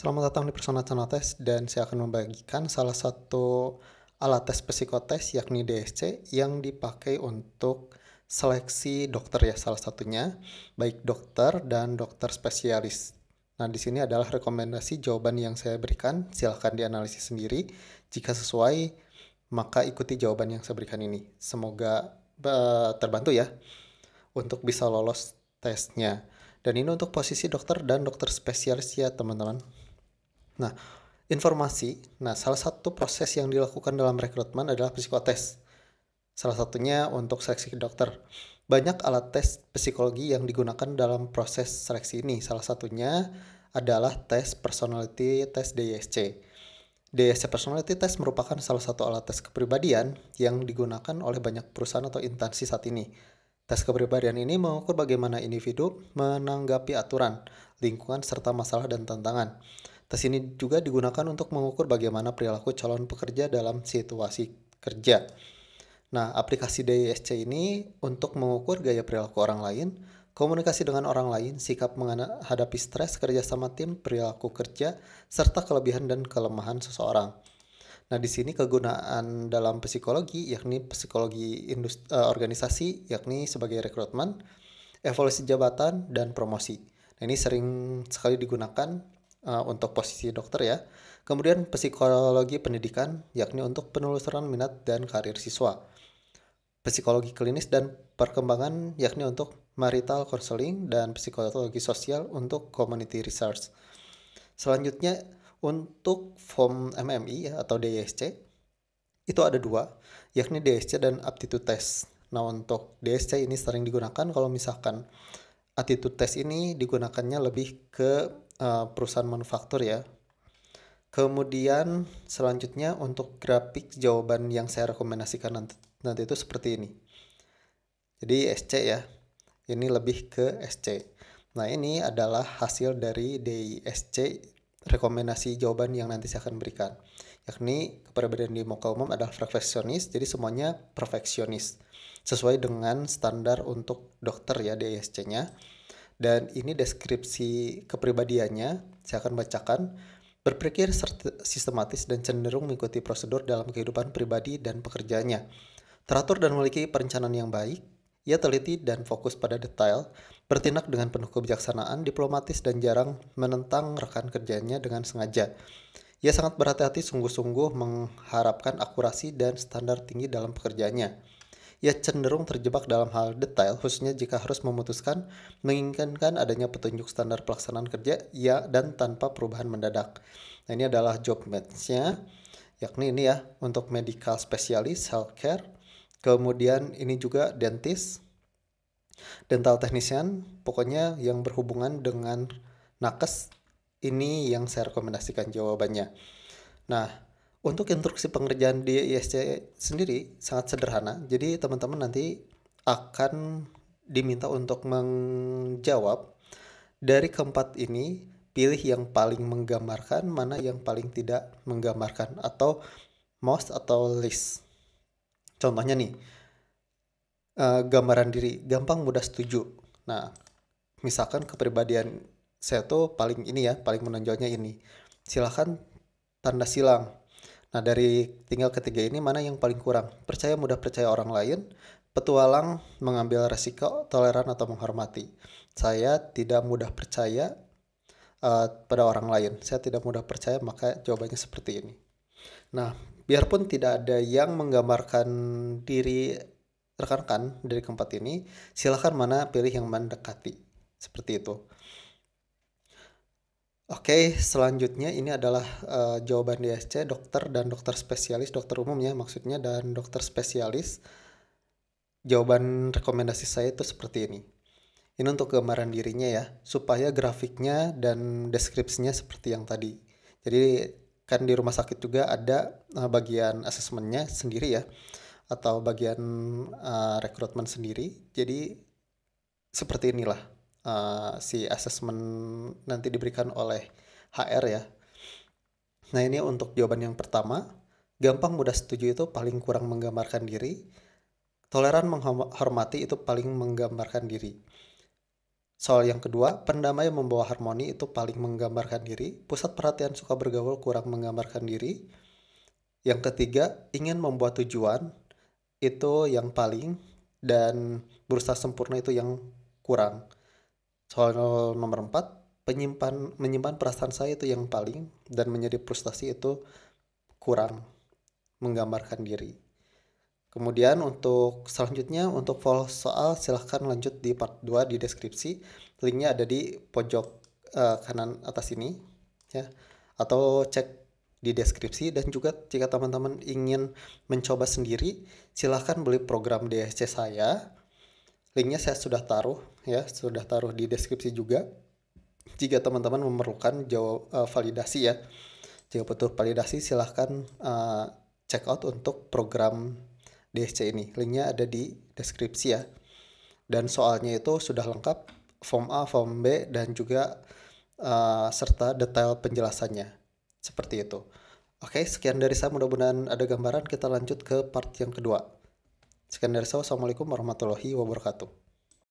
Selamat datang di Persona Test dan saya akan membagikan salah satu alat tes psikotes yakni DSC yang dipakai untuk seleksi dokter ya salah satunya, baik dokter dan dokter spesialis. Nah, di sini adalah rekomendasi jawaban yang saya berikan, silahkan dianalisis sendiri. Jika sesuai, maka ikuti jawaban yang saya berikan ini. Semoga terbantu ya untuk bisa lolos tesnya. Dan ini untuk posisi dokter dan dokter spesialis ya teman-teman. Nah, salah satu proses yang dilakukan dalam rekrutmen adalah psikotes. Salah satunya untuk seleksi dokter. Banyak alat tes psikologi yang digunakan dalam proses seleksi ini. Salah satunya adalah tes personality test DISC. DISC personality test merupakan salah satu alat tes kepribadian yang digunakan oleh banyak perusahaan atau instansi saat ini. Tes kepribadian ini mengukur bagaimana individu menanggapi aturan, lingkungan, serta masalah dan tantangan. Tes ini juga digunakan untuk mengukur bagaimana perilaku calon pekerja dalam situasi kerja. Nah, aplikasi DISC ini untuk mengukur gaya perilaku orang lain, komunikasi dengan orang lain, sikap menghadapi stres, kerjasama tim, perilaku kerja, serta kelebihan dan kelemahan seseorang. Nah, di sini kegunaan dalam psikologi, yakni psikologi organisasi, yakni sebagai rekrutmen, evaluasi jabatan, dan promosi. Nah, ini sering sekali digunakan untuk posisi dokter ya. Kemudian psikologi pendidikan, yakni untuk penelusuran minat dan karir siswa. Psikologi klinis dan perkembangan, yakni untuk marital counseling, dan psikologi sosial untuk community research. Selanjutnya, untuk form MMI ya, atau DISC, itu ada dua, yakni DSC dan aptitude test. Nah, untuk DSC ini sering digunakan kalau misalkan aptitude test ini digunakannya lebih ke perusahaan manufaktur ya. Kemudian selanjutnya untuk grafik jawaban yang saya rekomendasikan nanti itu seperti ini. Jadi SC ya, ini lebih ke SC. Nah, ini adalah hasil dari DISC rekomendasi jawaban yang nanti saya akan berikan. Yakni kepribadian di muka umum adalah perfeksionis, jadi semuanya perfeksionis. Sesuai dengan standar untuk dokter ya DISC-nya. Dan ini deskripsi kepribadiannya, saya akan bacakan. Berpikir sistematis dan cenderung mengikuti prosedur dalam kehidupan pribadi dan pekerjaannya. Teratur dan memiliki perencanaan yang baik. Ia teliti dan fokus pada detail, bertindak dengan penuh kebijaksanaan, diplomatis dan jarang menentang rekan kerjanya dengan sengaja. Ia sangat berhati-hati sungguh-sungguh mengharapkan akurasi dan standar tinggi dalam pekerjaannya. Ia cenderung terjebak dalam hal detail, khususnya jika harus memutuskan, menginginkan adanya petunjuk standar pelaksanaan kerja, ya, dan tanpa perubahan mendadak. Nah, ini adalah job match-nya, yakni ini ya, untuk medical specialist, healthcare, kemudian ini juga dentist, dental technician, pokoknya yang berhubungan dengan nakes, ini yang saya rekomendasikan jawabannya. Nah, untuk instruksi pengerjaan di ISC sendiri sangat sederhana. Jadi teman-teman nanti akan diminta untuk menjawab dari keempat ini, pilih yang paling menggambarkan, mana yang paling tidak menggambarkan, atau most atau least. Contohnya nih, gambaran diri, gampang mudah setuju. Nah, misalkan kepribadian saya tuh paling ini ya, paling menonjolnya ini. Silahkan tanda silang. Nah, dari tinggal ketiga ini mana yang paling kurang? Percaya mudah percaya orang lain, petualang, mengambil resiko, toleran atau menghormati. Saya tidak mudah percaya pada orang lain. Saya tidak mudah percaya, maka jawabannya seperti ini. Nah, biarpun tidak ada yang menggambarkan diri rekan-rekan dari keempat ini, silahkan mana pilih yang mendekati. Seperti itu. Oke, selanjutnya ini adalah jawaban DSC, dokter dan dokter spesialis, dokter umum ya maksudnya, dan dokter spesialis. Jawaban rekomendasi saya itu seperti ini. Ini untuk gambaran dirinya ya, supaya grafiknya dan deskripsinya seperti yang tadi. Jadi kan di rumah sakit juga ada bagian asesmennya sendiri ya, atau bagian rekrutmen sendiri. Jadi seperti inilah si asesmen nanti diberikan oleh HR ya. Nah, ini untuk jawaban yang pertama. Gampang mudah setuju itu paling kurang menggambarkan diri. Toleran menghormati itu paling menggambarkan diri. Soal yang kedua, pendamai membawa harmoni itu paling menggambarkan diri. Pusat perhatian suka bergaul kurang menggambarkan diri. Yang ketiga, ingin membuat tujuan itu yang paling, dan berusaha sempurna itu yang kurang. Soal nomor 4, menyimpan perasaan saya itu yang paling, dan menjadi frustasi itu kurang menggambarkan diri. Kemudian untuk selanjutnya, untuk full soal silahkan lanjut di part 2 di deskripsi. Linknya ada di pojok kanan atas ini ya. Atau cek di deskripsi, dan juga jika teman-teman ingin mencoba sendiri, silahkan beli program DSC saya. Linknya saya sudah taruh ya, sudah taruh di deskripsi juga. Jika teman-teman memerlukan validasi ya. Jika butuh validasi silahkan check out untuk program DSC ini. Linknya ada di deskripsi ya. Dan soalnya itu sudah lengkap, form A, form B, dan juga serta detail penjelasannya. Seperti itu. Oke, sekian dari saya. Mudah-mudahan ada gambaran. Kita lanjut ke part yang kedua. Sekian dari saya. Wassalamualaikum warahmatullahi wabarakatuh.